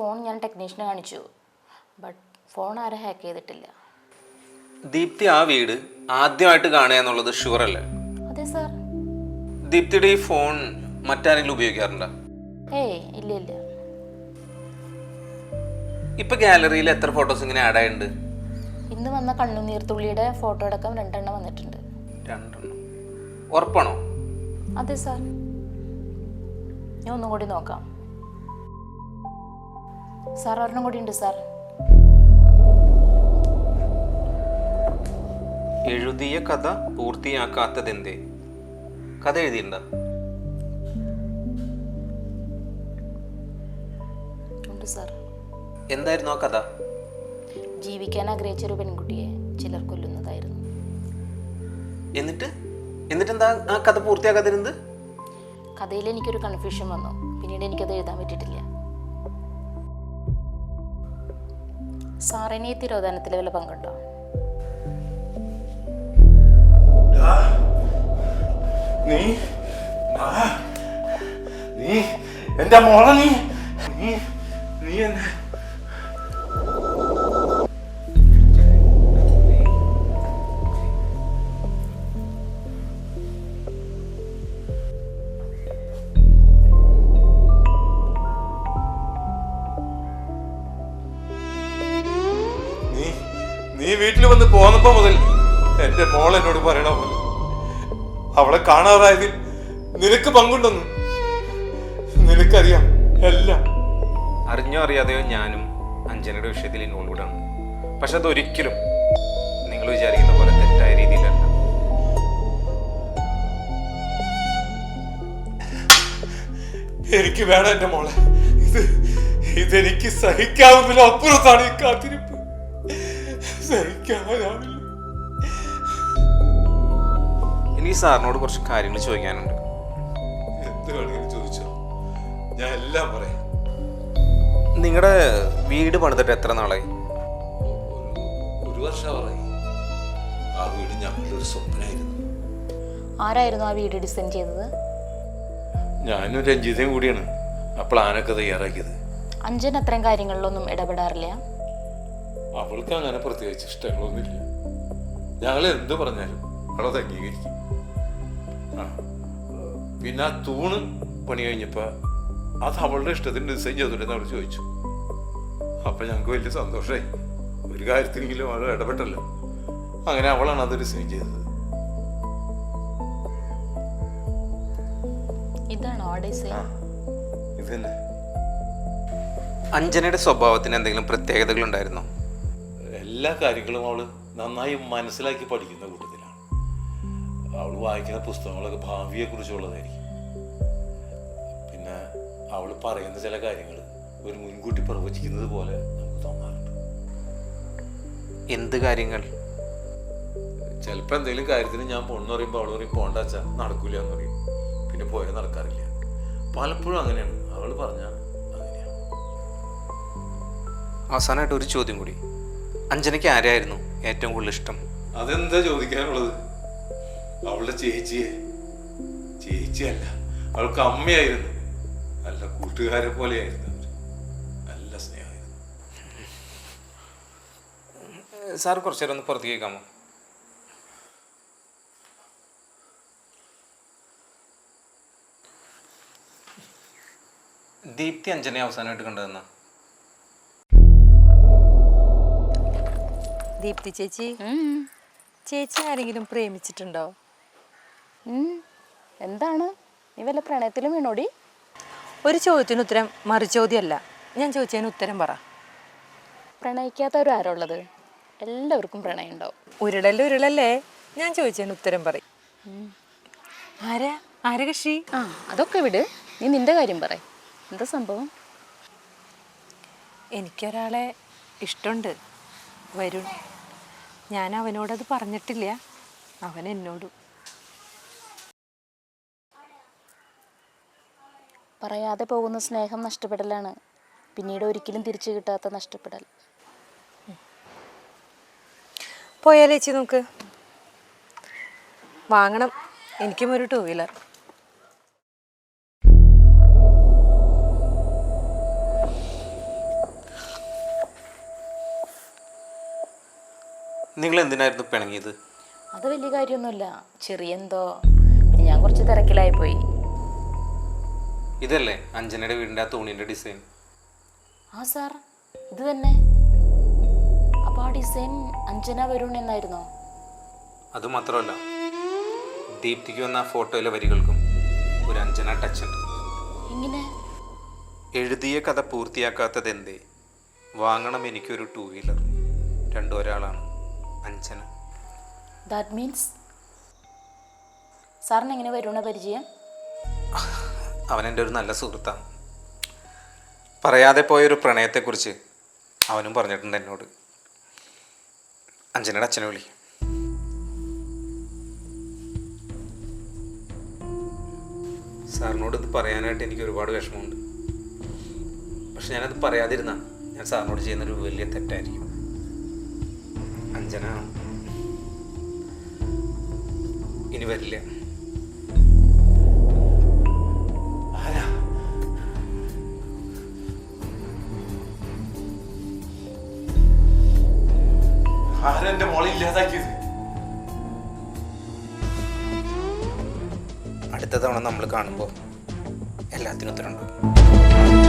Phone ഞാൻ ടെക്നീഷ്യനെ കാണിച്ചു. But phone ആരും ഹാക്ക് ചെയ്തിട്ടില്ല. ദീപ്തി ആ വീട് ആദ്യമായിട്ട് കാണുക എന്നുള്ളത് ഷുവർ അല്ലേ? അതെ സാർ. ദീപ്തിയുടെ ഈ ഫോൺ മറ്റാരെങ്കിലും ഉപയോഗിക്കാറുണ്ടോ? ഏയ് ഇല്ല ഇല്ല. ഇപ്പൊ ഗാലറിയിൽ എത്ര ഫോട്ടോസ് ഇങ്ങനെ ആഡ് ആയിട്ടുണ്ട്? ഇന്ന് വന്ന കണ്ണുനീർത്തുള്ളിയുടെ ഫോട്ടോ അടക്കം 2 എണ്ണം വന്നിട്ടുണ്ട്. 2 എണ്ണം? ഉറപ്പാണോ? അതെ സാർ. ഞാൻ ഒന്നും കൂടി നോക്കാം. സാർ ഒരെണ്ണം കൂടി ഉണ്ട് സാർ. എഴുതിയ കഥ പൂർത്തിയാക്കാത്തതെന്തേ? കഥ എഴുതിയിട്ടുണ്ടോ? ഉണ്ട് സാർ. എന്തായിരുന്നു ആ കഥ? ജീവിക്കാൻ ആഗ്രഹിച്ചൊരു പെൺകുട്ടിയെ ചിലർ കൊല്ലുന്നതായിരുന്നു. എന്നിട്ടെന്താ ആ കഥ പൂർത്തിയാക്കാതിരുന്നത്? കഥയിൽ എനിക്കൊരു കൺഫ്യൂഷൻ വന്നു. പിന്നീട് എനിക്കത് എഴുതാൻ പറ്റിയിട്ടില്ല. സാറിന് ഈ തിരോധാനത്തിൽ വല്ല പങ്കുണ്ടോ? നീ എന്റെ മോളെ നീ എന്നെ നീ വീട്ടിൽ വന്ന് പോന്നപ്പോ മുതൽ എന്റെ മോൾ എന്നോട് പറയണ പോലെ അവളെ കാണാറായതിൽ നിനക്ക് പങ്കുണ്ടെന്ന്. നിനക്കറിയാം എല്ലാം. അറിഞ്ഞോ അറിയാതെയോ ഞാനും അഞ്ജനയുടെ വിഷയത്തിൽ ഇൻവോൾവ്ഡ് ആണ്. പക്ഷെ അതൊരിക്കലും നിങ്ങൾ വിചാരിക്കുന്ന പോലെ തെറ്റായ രീതിയിലല്ല. എനിക്ക് വേണം എന്റെ മോളെ. ഇതെനിക്ക് സഹിക്കാവുന്നതിലും അപ്പുറത്താണ് ഈ കാത്തിരിപ്പ്. സഹിക്കാനാവില്ല. എനിക്ക് സാറിനോട് കുറച്ച് കാര്യങ്ങൾ ചോദിക്കാനുണ്ട്. എന്ത് വേണമെങ്കിലും ചോദിച്ചോ, ഞാൻ എല്ലാം പറയാം. നിങ്ങളുടെ വീട് പണിതിട്ട് എത്ര നാളായി? ഒരു വർഷമായി. ആ വീട് ഞങ്ങളുടെ ഒരു സ്വപ്നമായിരുന്നു. ആരായിരുന്നു ആ വീട് ഡിസൈൻ ചെയ്തത്? ഞാനും രഞ്ജിതയും കൂടിയാണ് ആ പ്ലാനൊക്കെ തയ്യാറാക്കിയത്. അഞ്ജൻ അത്തരം കാര്യങ്ങളിലൊന്നും ഇടപെടാറില്ല. അവൾക്ക് അങ്ങനെ പ്രത്യേകിച്ച് ഇഷ്ടങ്ങളൊന്നുമില്ല. ഞങ്ങൾ എന്ത് പറഞ്ഞാലും അവളത് അംഗീകരിക്കും. പിന്നെ ആ തൂണ് പണി കഴിഞ്ഞപ്പോ അത് അവളുടെ ഇഷ്ടത്തിന് ഡിസൈൻ ചെയ്തില്ലെന്ന് അവൾ ചോദിച്ചു. അപ്പൊ ഞങ്ങൾക്ക് വലിയ സന്തോഷമായി. ഒരു കാര്യത്തിലെങ്കിലും അവൾ ഇടപെട്ടല്ലോ. അങ്ങനെ അവളാണ് അത് ഡിസൈൻ ചെയ്തത്. ഇതാണോ ഡിസൈൻ? ഇതന്നെ. അഞ്ജനയുടെ സ്വഭാവത്തിന് എന്തെങ്കിലും പ്രത്യേകതകൾ ഉണ്ടായിരുന്നോ? എല്ലാ കാര്യങ്ങളും അവള് നന്നായി മനസ്സിലാക്കി പഠിക്കുന്ന കൂട്ടത്തിലാണ്. അവൾ വായിക്കുന്ന പുസ്തകങ്ങളൊക്കെ ഭാവിയെ കുറിച്ചുള്ളതായിരിക്കും. പിന്നെ അവൾ പറയുന്ന ചില കാര്യങ്ങൾ ഒരു മുൻകൂട്ടി പ്രവചിക്കുന്നത് പോലെ നമുക്ക് തോന്നാറുണ്ട്. എന്ത് കാര്യങ്ങൾ? ചിലപ്പോൾ എന്തെങ്കിലും കാര്യത്തിന് ഞാൻ പൊണ്ണ് പറയുമ്പോൾ അവൾ പറയും പോണ്ടാച്ചാ നടക്കൂല എന്ന് പറയും. പിന്നെ പോയാൽ നടക്കാറില്ല. പലപ്പോഴും അങ്ങനെയാണ്. അവൾ പറഞ്ഞ അങ്ങനെയാണ്. അവസാനമായിട്ട് ഒരു ചോദ്യം കൂടി. അഞ്ജനയ്ക്ക് ആരെയായിരുന്നു ഏറ്റവും കൂടുതൽ ഇഷ്ടം? അതെന്താ ചോദിക്കാനുള്ളത്? അവളുടെ ചേച്ചിയല്ല, അവൾക്ക് അമ്മയായിരുന്നു. നല്ല കൂട്ടുകാരെ പോലെയായിരുന്നു. നല്ല സ്നേഹമായിരുന്നു. സാർ കുറച്ചു നേരം ഒന്ന് പുറത്തേക്ക് കേൾക്കാമോ? ദീപ്തി അഞ്ജനെ അവസാനമായിട്ട് കണ്ടതെന്നാ? ദീപ്തി ചേച്ചി ആരെങ്കിലും പ്രേമിച്ചിട്ടുണ്ടോ? എന്താണ് നീ വല്ല പ്രണയത്തിലും വീണോടി? ഒരു ചോദ്യത്തിന് ഉത്തരം മറു ചോദ്യമല്ല. ഞാൻ ചോദിച്ചതിന് ഉത്തരം പറ. പ്രണയിക്കാത്തവരും ആരുള്ളത്? എല്ലാവർക്കും പ്രണയം ഉണ്ടാവും. ഉരുളല്ലേ. ഞാൻ ചോദിച്ചതിന് ഉത്തരം പറയും. ആരാ കക്ഷി? അതൊക്കെ വിട്. നീ നിന്റെ കാര്യം പറ. എന്താ സംഭവം? എനിക്കൊരാളെ ഇഷ്ടമുണ്ട്, വരുൺ. ഞാൻ അവനോടത് പറഞ്ഞിട്ടില്ല, അവൻ എന്നോടും. പറയാതെ പോകുന്ന സ്നേഹം നഷ്ടപ്പെടലാണ്, പിന്നീട് ഒരിക്കലും തിരിച്ചു കിട്ടാത്ത നഷ്ടപ്പെടൽ. പോയാലേച്ചി നോക്ക്. വാങ്ങണം എനിക്കും ഒരു 2 വീലർ. നിങ്ങൾ എന്തിനായിരുന്നു പിണങ്ങിയത്? അത് വലിയ കാര്യമൊന്നുമില്ല, ചെറിയ എന്തോ, പിന്നെ ഞാൻ കുറച്ച് തിരക്കിലായി പോയി. ഇതല്ലേ അഞ്ജനയുടെ വീടിൻ്റെ ആ തൂണിൻ്റെ ഡിസൈൻ? ആ സാർ, ഇത് തന്നെ. അപ്പോൾ ആ ഡിസൈൻ അഞ്ജന വരുൺ എന്നായിരുന്നോ? അതുമാത്രമല്ല, ദീപ്തിക്ക് വന്ന ഫോട്ടോയിലെ വരികൾക്കും ഒരു അഞ്ജന ടച്ച് ഉണ്ട്. എങ്ങനെ? എഴുതിയ കഥ പൂർത്തിയാക്കാത്തത് എന്തേ, വാങ്ങണം എനിക്കൊരു 2 വീലർ, രണ്ടും ഒരാളാണ്, അഞ്ജന. ദാറ്റ് മീൻസ് സാറിന് എങ്ങനെ വരുണ പരിചയം? അവനെൻ്റെ ഒരു നല്ല സുഹൃത്താണ്. പറയാതെ പോയൊരു പ്രണയത്തെക്കുറിച്ച് അവനും പറഞ്ഞിട്ടുണ്ട് എന്നോട്. അഞ്ജനയുടെ അച്ഛനെ വിളി. സാറിനോട് ഇത് പറയാനായിട്ട് എനിക്ക് ഒരുപാട് വിഷമമുണ്ട്. പക്ഷെ ഞാനത് പറയാതിരുന്ന ഞാൻ സാറിനോട് ചെയ്യുന്നൊരു വലിയ തെറ്റായിരിക്കും. അഞ്ജന ഇനി വരില്ല. ആരെന്റെ മോളെ ഇല്ലാതാക്കിയത്? അടുത്ത തവണ നമ്മൾ കാണുമ്പോൾ എല്ലാത്തിനും ഉത്തരമുണ്ടാവും.